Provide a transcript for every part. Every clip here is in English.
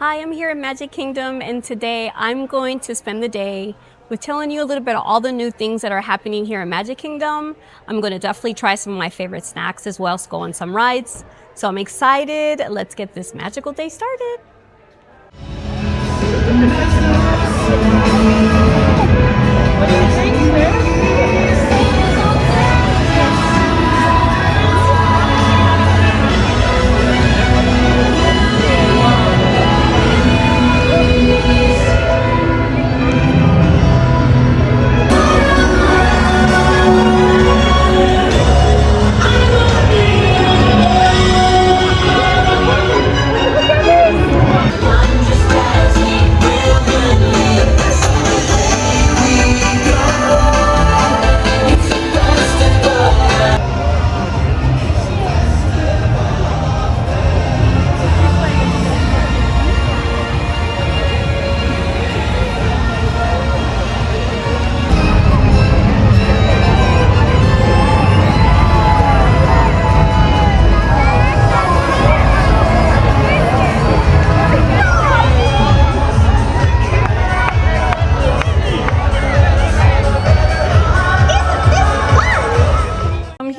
Hi, I'm here at Magic Kingdom, and today I'm going to spend the day with telling you a little bit of all the new things that are happening here at Magic Kingdom. I'm going to definitely try some of my favorite snacks as well as go on some rides. So I'm excited. Let's get this magical day started.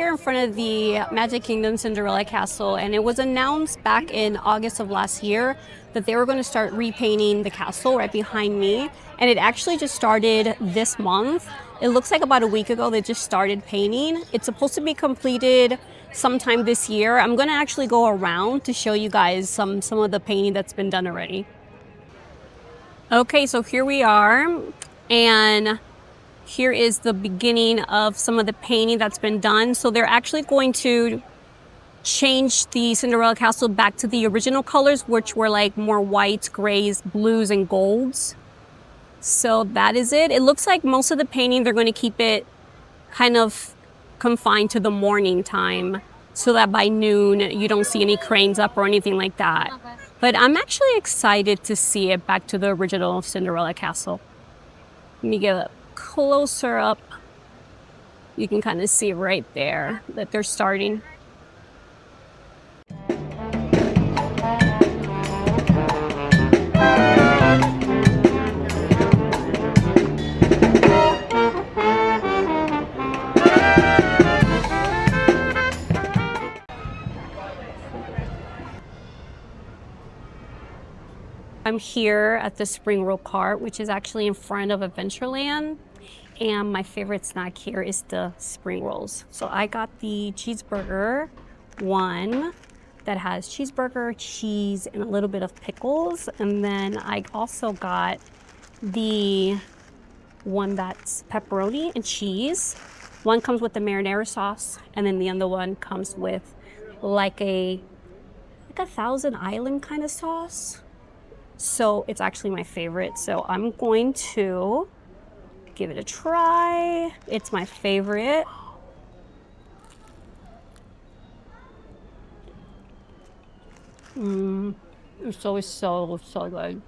In front of the Magic Kingdom Cinderella Castle, and it was announced back in August of last year that they were going to start repainting the castle right behind me, and it actually just started this month. It looks like about a week ago they just started painting. It's supposed to be completed sometime this year. I'm going to actually go around to show you guys some of the painting that's been done already. Okay, so here we are, and here is the beginning of some of the painting that's been done. So they're actually going to change the Cinderella Castle back to the original colors, which were like more whites, grays, blues, and golds. So that is it. It looks like most of the painting, they're going to keep it kind of confined to the morning time so that by noon you don't see any cranes up or anything like that. Okay. But I'm actually excited to see it back to the original Cinderella Castle. Let me get a closer up. You can kind of see right there that they're starting. I'm here at the Spring Roll Cart, which is actually in front of Adventureland. And my favorite snack here is the spring rolls. So I got the cheeseburger one that has cheeseburger, cheese, and a little bit of pickles. And then I also got the one that's pepperoni and cheese. One comes with the marinara sauce, and then the other one comes with like a Thousand Island kind of sauce. So it's actually my favorite. So I'm going to give it a try. It's my favorite. It's always so good.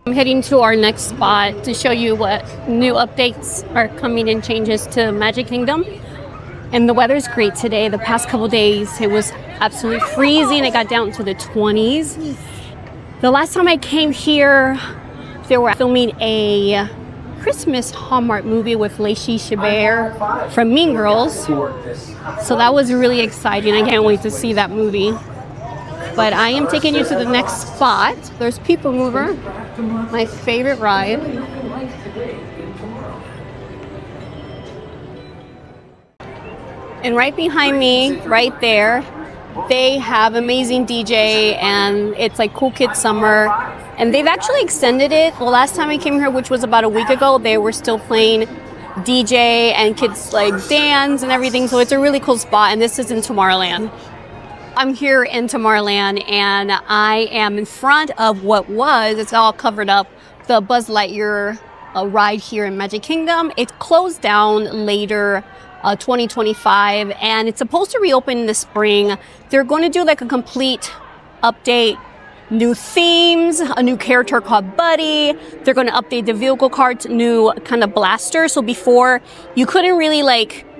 I'm heading to our next spot to show you what new updates are coming and changes to Magic Kingdom. And the weather's great today. The past couple days it was absolutely freezing. It got down to the 20s. The last time I came here, they were filming a Christmas Hallmark movie with Lacey Chabert from Mean Girls. So that was really exciting. I can't wait to see that movie. But I am taking you to the next spot. There's People Mover, my favorite ride. And right behind me, right there, they have amazing DJ, and it's like Cool Kids Summer. And they've actually extended it. The last time I came here, which was about a week ago, they were still playing DJ and kids like dance and everything. So it's a really cool spot. And this is in Tomorrowland. I'm here in Tomorrowland, and I am in front of what was, it's all covered up, the Buzz Lightyear ride here in Magic Kingdom. It closed down later 2025, and it's supposed to reopen in the spring. They're going to do like a complete update, new themes, a new character called Buddy. They're going to update the vehicle carts, new kind of blaster. So before you couldn't really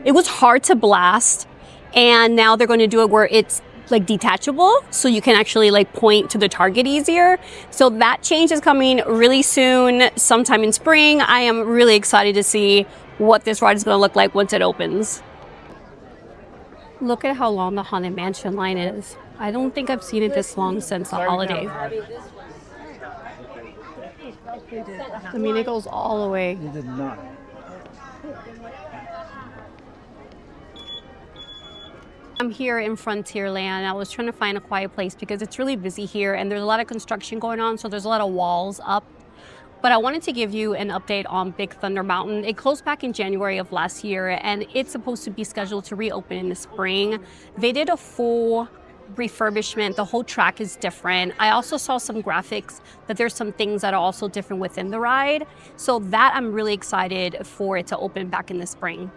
it was hard to blast, and now they're going to do it where it's like detachable, so you can actually like point to the target easier. So that change is coming really soon, sometime in spring. I am really excited to see what this ride is going to look like once it opens. Look at how long the Haunted Mansion line is. I don't think I've seen it this long since the holiday. I mean, it goes all the way. You did not. I'm here in Frontierland. I was trying to find a quiet place because it's really busy here and there's a lot of construction going on, so there's a lot of walls up. But I wanted to give you an update on Big Thunder Mountain. It closed back in January of last year and it's supposed to be scheduled to reopen in the spring. They did a full refurbishment. The whole track is different. I also saw some graphics that there's some things that are also different within the ride. So that I'm really excited for it to open back in the spring.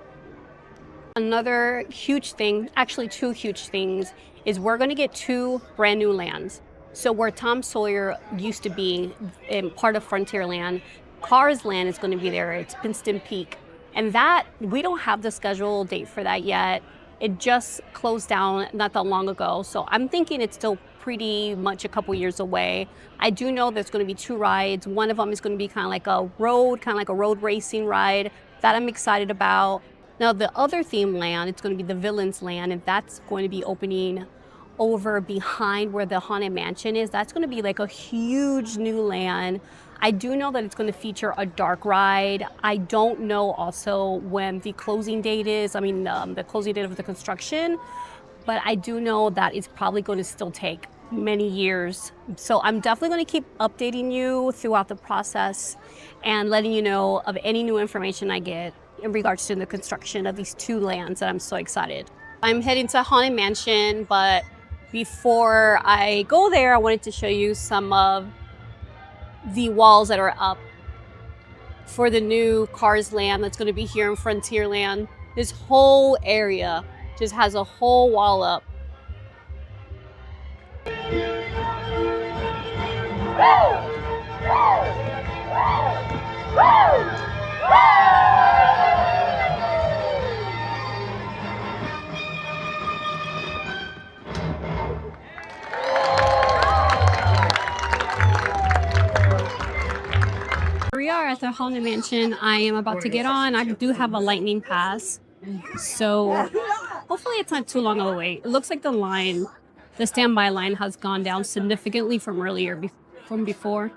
Another huge thing, actually two huge things, is we're going to get 2 brand new lands. So where Tom Sawyer used to be in part of Frontierland, Cars Land is going to be there. It's Pinson Peak. And that, we don't have the scheduled date for that yet. It just closed down not that long ago. So I'm thinking it's still pretty much a couple years away. I do know there's going to be 2 rides. One of them is going to be kind of like a road racing ride that I'm excited about. Now the other theme land, it's going to be the Villains Land, and that's going to be opening over behind where the Haunted Mansion is. That's going to be like a huge new land. I do know that it's going to feature a dark ride. I don't know also when the closing date is. I mean, the closing date of the construction, but I do know that it's probably going to still take many years. So I'm definitely going to keep updating you throughout the process and letting you know of any new information I get in regards to the construction of these 2 lands that I'm so excited. I'm heading to Haunted Mansion, but before I go there, I wanted to show you some of the walls that are up for the new Cars Land that's going to be here in Frontierland. This whole area just has a whole wall up. We are at the Haunted Mansion. I am about to get on. I do have a lightning pass, so hopefully it's not too long of a wait. It looks like the standby line has gone down significantly from before.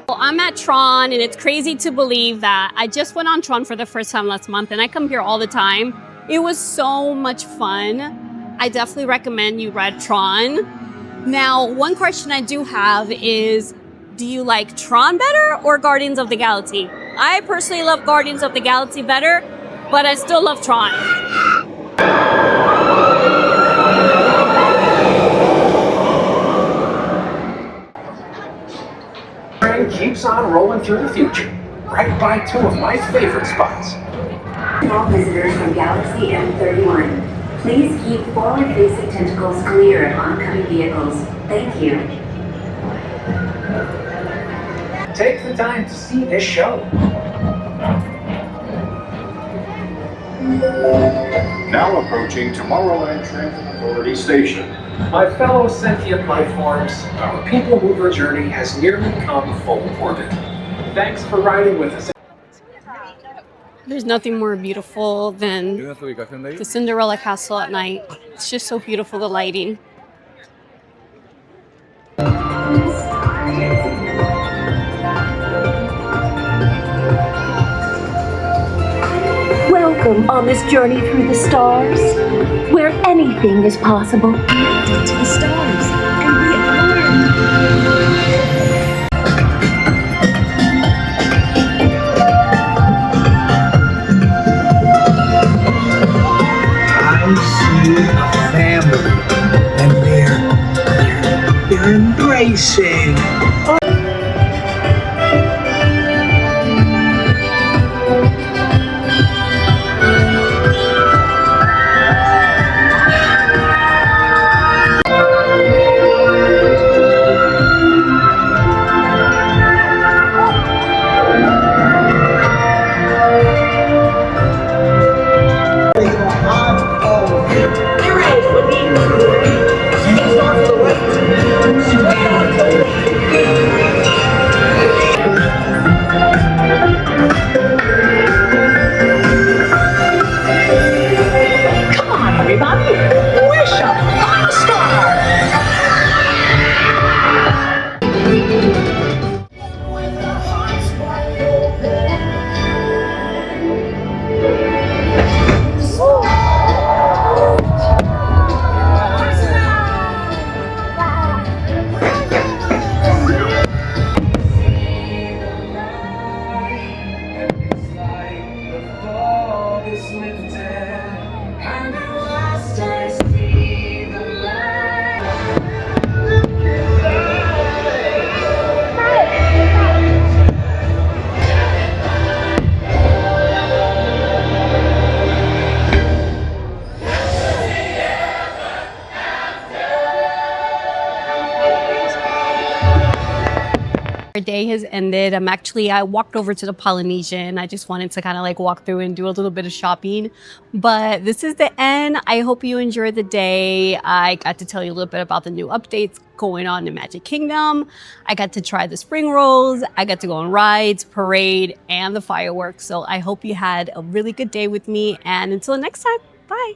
Well, I'm at Tron, and it's crazy to believe that I just went on Tron for the first time last month, and I come here all the time. It was so much fun. I definitely recommend you ride Tron. Now, one question I do have is, do you like Tron better or Guardians of the Galaxy? I personally love Guardians of the Galaxy better, but I still love Tron. Train keeps on rolling through the future, right by 2 of my favorite spots. All visitors from Galaxy M31, please keep forward-facing tentacles clear of oncoming vehicles. Thank you. Take the time to see this show. Now approaching Tomorrowland Transit Authority Station. My fellow sentient life forms, our people mover journey has nearly come full orbit. Thanks for riding with us. There's nothing more beautiful than the Cinderella Castle at night. It's just so beautiful, the lighting. Welcome on this journey through the stars, where anything is possible. Connected to the stars, and we I see a family, and they're embracing. Our day has ended. I walked over to the Polynesian. I just wanted to kind of like walk through and do a little bit of shopping. But this is the end. I hope you enjoyed the day. I got to tell you a little bit about the new updates going on in Magic Kingdom. I got to try the spring rolls. I got to go on rides, parade, and the fireworks. So I hope you had a really good day with me. And until next time, bye.